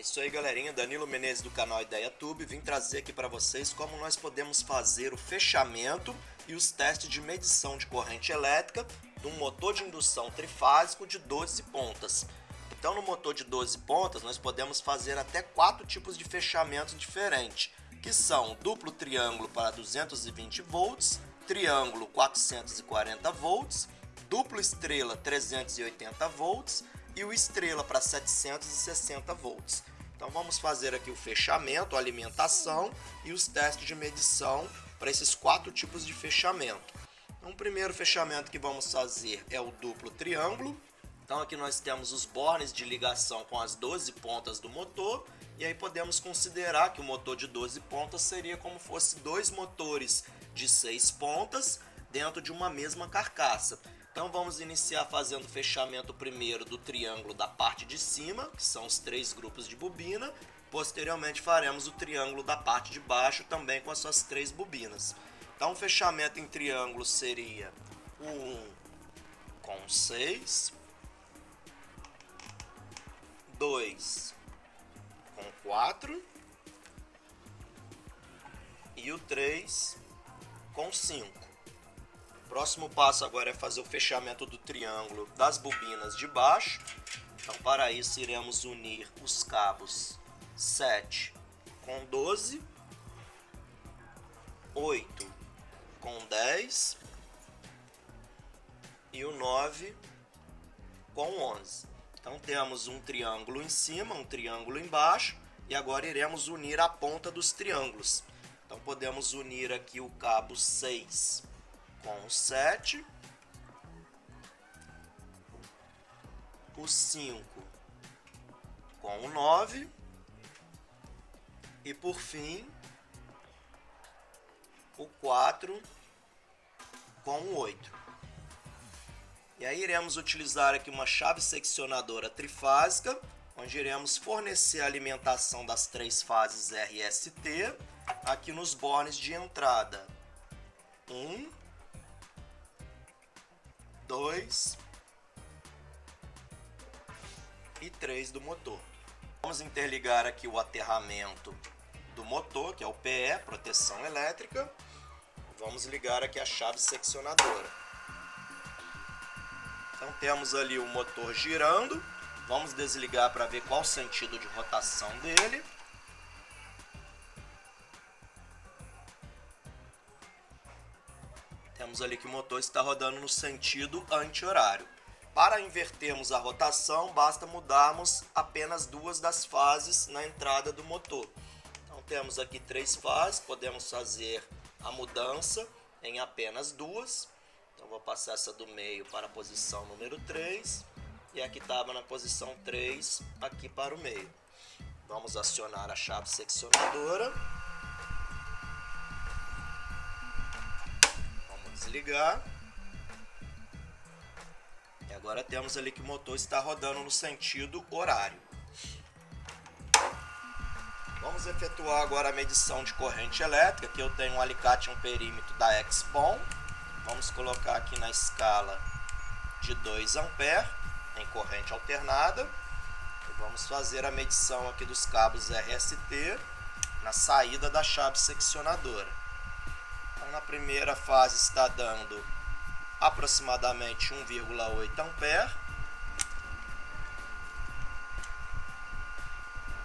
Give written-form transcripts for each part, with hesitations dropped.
É isso aí, galerinha. Danilo Menezes do canal IdeaTube. Vim trazer aqui para vocês como nós podemos fazer o fechamento e os testes de medição de corrente elétrica de um motor de indução trifásico de 12 pontas. Então, no motor de 12 pontas, nós podemos fazer até 4 tipos de fechamento diferentes, que são duplo triângulo para 220 volts, triângulo 440 volts, duplo estrela 380 volts e o estrela para 760 volts. Então vamos fazer aqui o fechamento, a alimentação e os testes de medição para esses 4 tipos de fechamento. Então, o primeiro fechamento que vamos fazer é o duplo triângulo. Então aqui nós temos os bornes de ligação com as 12 pontas do motor, e aí podemos considerar que o motor de 12 pontas seria como fosse dois motores de 6 pontas dentro de uma mesma carcaça. Então vamos iniciar fazendo o fechamento primeiro do triângulo da parte de cima, que são os 3 grupos de bobina. Posteriormente faremos o triângulo da parte de baixo, também com as suas 3 bobinas. Então o fechamento em triângulo seria o 1 com 6, 2 com 4 e o 3 com 5. Próximo passo agora é fazer o fechamento do triângulo das bobinas de baixo. Então, para isso, iremos unir os cabos 7 com 12, 8 com 10 e o 9 com 11. Então, temos um triângulo em cima, um triângulo embaixo, e agora iremos unir a ponta dos triângulos. Então, podemos unir aqui o cabo 6 com o 7, o 5 com o 9 e, por fim, o 4 com o 8. E aí iremos utilizar aqui uma chave seccionadora trifásica, onde iremos fornecer a alimentação das 3 fases RST aqui nos bornes de entrada 1, 2 e 3 do motor. Vamos interligar aqui o aterramento do motor, que é o PE, proteção elétrica. Vamos ligar aqui a chave seccionadora. Então temos ali o motor girando. Vamos desligar para ver qual o sentido de rotação dele. Temos ali que o motor está rodando no sentido anti-horário. Para invertermos a rotação, basta mudarmos apenas 2 das fases na entrada do motor. Então temos aqui 3 fases, podemos fazer a mudança em apenas 2. Então vou passar essa do meio para a posição número 3 e aqui estava na posição 3 aqui para o meio. Vamos acionar a chave seccionadora. Desligar. E agora temos ali que o motor está rodando no sentido horário. Vamos efetuar agora a medição de corrente elétrica, que eu tenho um alicate e um perímetro da Expon. Vamos colocar aqui na escala de 2 A em corrente alternada. E vamos fazer a medição aqui dos cabos RST na saída da chave seccionadora. Então, na primeira fase está dando aproximadamente 1,8 A.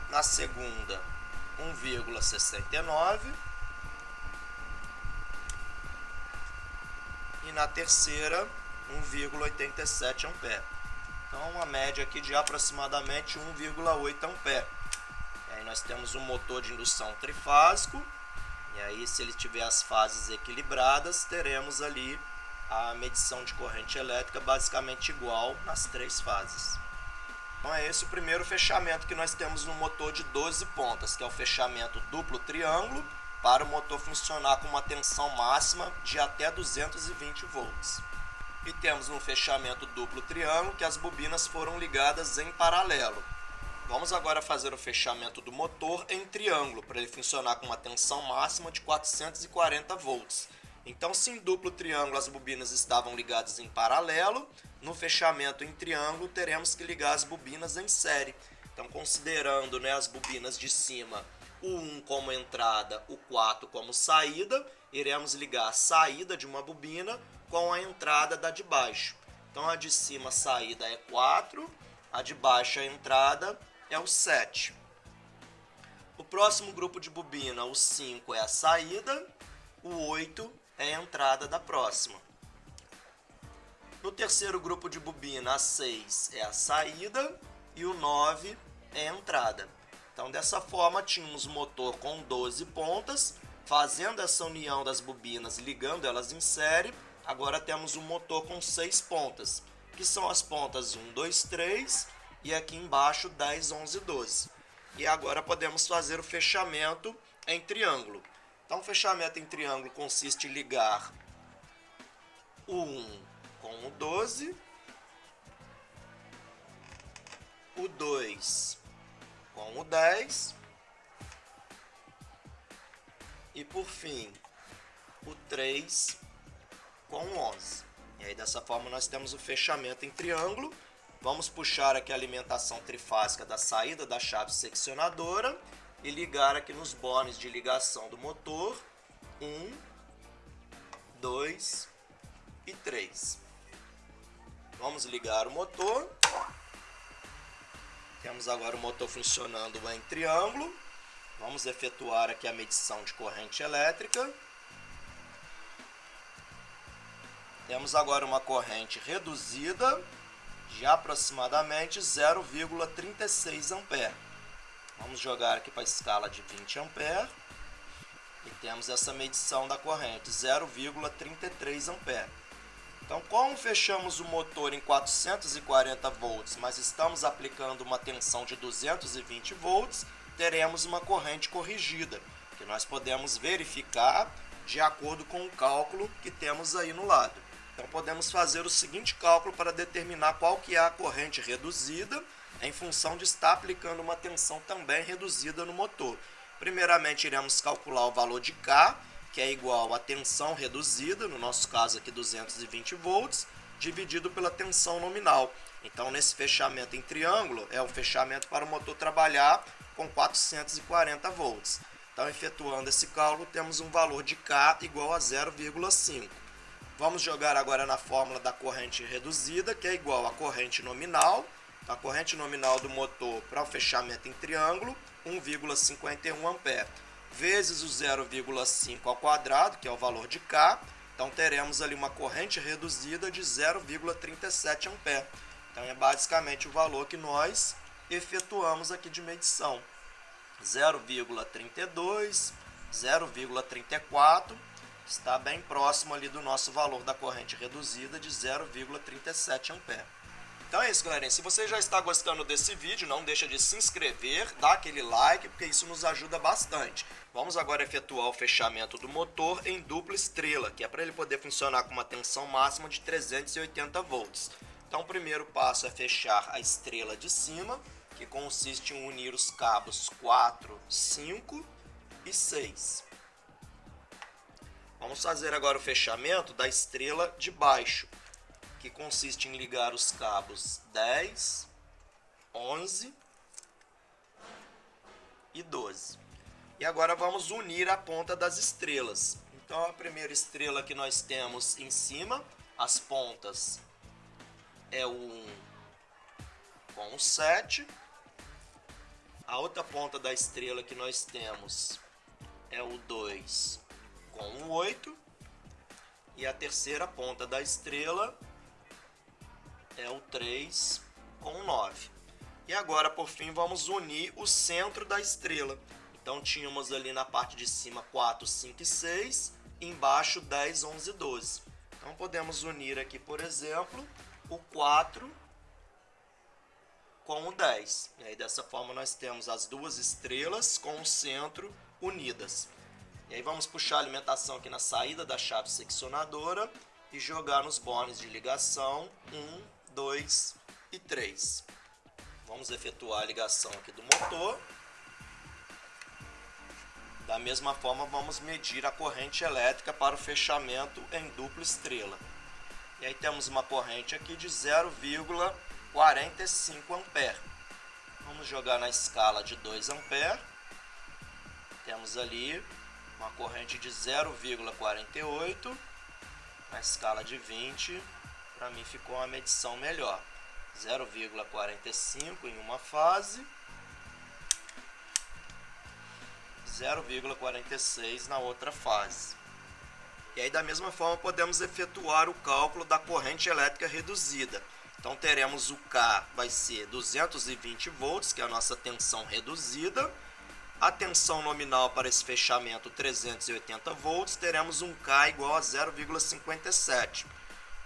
Na segunda, 1,69. E na terceira, 1,87 A. Então, uma média aqui de aproximadamente 1,8 A. E aí nós temos um motor de indução trifásico. E aí, se ele tiver as fases equilibradas, teremos ali a medição de corrente elétrica basicamente igual nas 3 fases. Então é esse o primeiro fechamento que nós temos no motor de 12 pontas, que é o fechamento duplo triângulo, para o motor funcionar com uma tensão máxima de até 220 volts. E temos no fechamento duplo triângulo que as bobinas foram ligadas em paralelo. Vamos agora fazer o fechamento do motor em triângulo, para ele funcionar com uma tensão máxima de 440 volts. Então, se em duplo triângulo as bobinas estavam ligadas em paralelo, no fechamento em triângulo teremos que ligar as bobinas em série. Então, considerando, né, as bobinas de cima, o 1 como entrada, o 4 como saída, iremos ligar a saída de uma bobina com a entrada da de baixo. Então, a de cima, a saída é 4, a de baixo, a entrada, é o 7. O próximo grupo de bobina, o 5 é a saída, o 8 é a entrada da próxima. No terceiro grupo de bobina, a 6 é a saída e o 9 é a entrada. Então, dessa forma, tínhamos o motor com 12 pontas, fazendo essa união das bobinas, ligando elas em série. Agora temos um motor com 6 pontas, que são as pontas 1, 2, 3 e aqui embaixo 10, 11, 12. E agora podemos fazer o fechamento em triângulo. Então, o fechamento em triângulo consiste em ligar o 1 com o 12, o 2 com o 10 e, por fim, o 3 com o 11. E aí, dessa forma, nós temos o fechamento em triângulo. Vamos puxar aqui a alimentação trifásica da saída da chave seccionadora e ligar aqui nos bones de ligação do motor 1, 2 e 3. Vamos ligar o motor. Temos agora o motor funcionando em triângulo. Vamos efetuar aqui a medição de corrente elétrica. Temos agora uma corrente reduzida de aproximadamente 0,36 A. Vamos jogar aqui para a escala de 20 A. E temos essa medição da corrente, 0,33 A. Então, como fechamos o motor em 440 volts, mas estamos aplicando uma tensão de 220 volts, teremos uma corrente corrigida, que nós podemos verificar de acordo com o cálculo que temos aí no lado. Então, podemos fazer o seguinte cálculo para determinar qual que é a corrente reduzida, em função de estar aplicando uma tensão também reduzida no motor. Primeiramente, iremos calcular o valor de K, que é igual à tensão reduzida, no nosso caso aqui 220 volts, dividido pela tensão nominal. Então, nesse fechamento em triângulo, é um fechamento para o motor trabalhar com 440 volts. Então, efetuando esse cálculo, temos um valor de K igual a 0,5. Vamos jogar agora na fórmula da corrente reduzida, que é igual à corrente nominal. A corrente nominal do motor para o fechamento em triângulo, 1,51 A, vezes o 0,5 ao quadrado, que é o valor de K. Então, teremos ali uma corrente reduzida de 0,37 A. Então, é basicamente o valor que nós efetuamos aqui de medição. 0,32, 0,34, está bem próximo ali do nosso valor da corrente reduzida de 0,37 A. Então é isso, galerinha. Se você já está gostando desse vídeo, não deixa de se inscrever, dar aquele like, porque isso nos ajuda bastante. Vamos agora efetuar o fechamento do motor em dupla estrela, que é para ele poder funcionar com uma tensão máxima de 380 volts. Então, o primeiro passo é fechar a estrela de cima, que consiste em unir os cabos 4, 5 e 6. Vamos fazer agora o fechamento da estrela de baixo, que consiste em ligar os cabos 10, 11 e 12. E agora vamos unir a ponta das estrelas. Então, a primeira estrela que nós temos em cima, as pontas é o 1 com o 7. A outra ponta da estrela que nós temos é o 2 com o 8. E a terceira ponta da estrela é o 3 com o 9. E agora, por fim, vamos unir o centro da estrela. Então, tínhamos ali na parte de cima 4, 5 e 6, e embaixo 10, 11 e 12. Então, podemos unir aqui, por exemplo, o 4 com o 10. E aí, dessa forma, nós temos as duas estrelas com o centro unidas. E aí, vamos puxar a alimentação aqui na saída da chave seccionadora e jogar nos bones de ligação 1, 2 e 3. Vamos efetuar a ligação aqui do motor. Da mesma forma, vamos medir a corrente elétrica para o fechamento em dupla estrela. E aí temos uma corrente aqui de 0,45 A. Vamos jogar na escala de 2 A. Temos ali uma corrente de 0,48. Na escala de 20, para mim ficou uma medição melhor. 0,45 em uma fase, 0,46 na outra fase. E aí da mesma forma podemos efetuar o cálculo da corrente elétrica reduzida. Então teremos o K vai ser 220 volts, que é a nossa tensão reduzida. A tensão nominal para esse fechamento 380 volts, teremos um K igual a 0,57.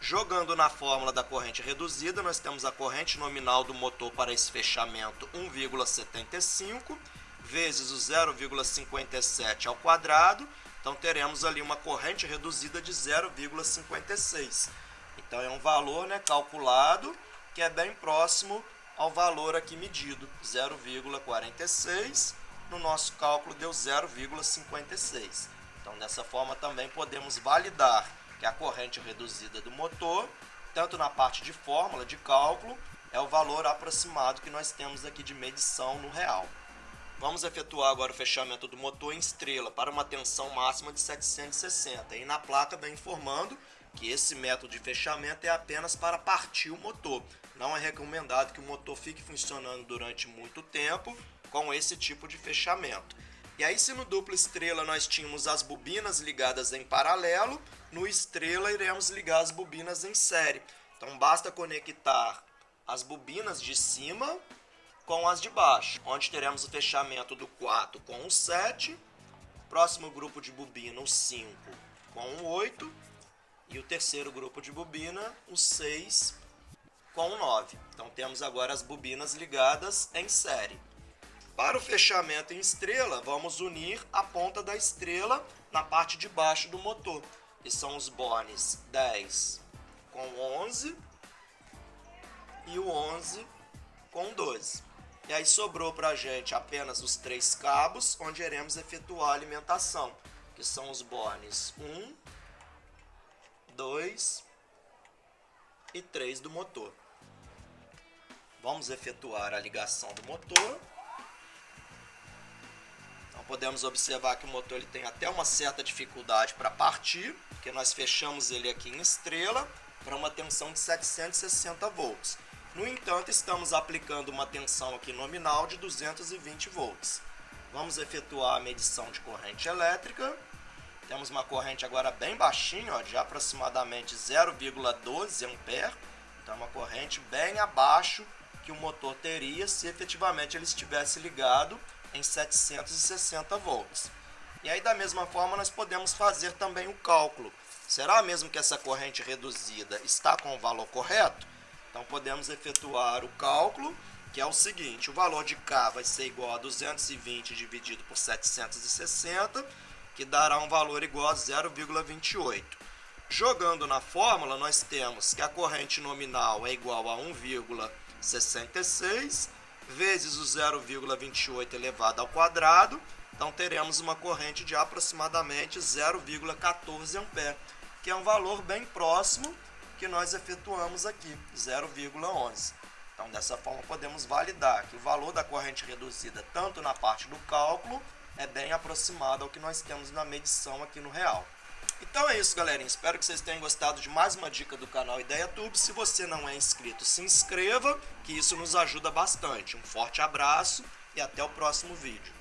Jogando na fórmula da corrente reduzida, nós temos a corrente nominal do motor para esse fechamento 1,75 vezes o 0,57 ao quadrado. Então teremos ali uma corrente reduzida de 0,56. Então é um valor, calculado que é bem próximo ao valor aqui medido, 0,46. No nosso cálculo deu 0,56. Então dessa forma também podemos validar que a corrente reduzida do motor, tanto na parte de fórmula de cálculo, é o valor aproximado que nós temos aqui de medição no real. Vamos efetuar agora o fechamento do motor em estrela para uma tensão máxima de 760. E na placa vem informando que esse método de fechamento é apenas para partir o motor. Não é recomendado que o motor fique funcionando durante muito tempo com esse tipo de fechamento. E aí, se no duplo estrela nós tínhamos as bobinas ligadas em paralelo, no estrela iremos ligar as bobinas em série. Então basta conectar as bobinas de cima com as de baixo, onde teremos o fechamento do 4 com o 7, próximo grupo de bobina o 5 com o 8 e o terceiro grupo de bobina o 6 com o 9. Então temos agora as bobinas ligadas em série. Para o fechamento em estrela, vamos unir a ponta da estrela na parte de baixo do motor, que são os bornes 10 com 11 e o 11 com 12. E aí sobrou para a gente apenas os 3 cabos, onde iremos efetuar a alimentação, que são os bornes 1, 2 e 3 do motor. Vamos efetuar a ligação do motor. Podemos observar que o motor ele tem até uma certa dificuldade para partir, porque nós fechamos ele aqui em estrela para uma tensão de 760 volts. No entanto, estamos aplicando uma tensão aqui nominal de 220 volts. Vamos efetuar a medição de corrente elétrica. Temos uma corrente agora bem baixinha, de aproximadamente 0,12 A. Então é uma corrente bem abaixo que o motor teria se efetivamente ele estivesse ligado em 760 volts. E aí da mesma forma nós podemos fazer também o cálculo. Será mesmo que essa corrente reduzida está com o valor correto? Então podemos efetuar o cálculo, que é o seguinte: o valor de K vai ser igual a 220 dividido por 760, que dará um valor igual a 0,28. Jogando na fórmula, nós temos que a corrente nominal é igual a 1,66 vezes o 0,28 elevado ao quadrado, então teremos uma corrente de aproximadamente 0,14 A, que é um valor bem próximo que nós efetuamos aqui, 0,11. Então dessa forma podemos validar que o valor da corrente reduzida, tanto na parte do cálculo, é bem aproximado ao que nós temos na medição aqui no real. Então é isso, galerinha. Espero que vocês tenham gostado de mais uma dica do canal IdeaTube. Se você não é inscrito, se inscreva, que isso nos ajuda bastante. Um forte abraço e até o próximo vídeo.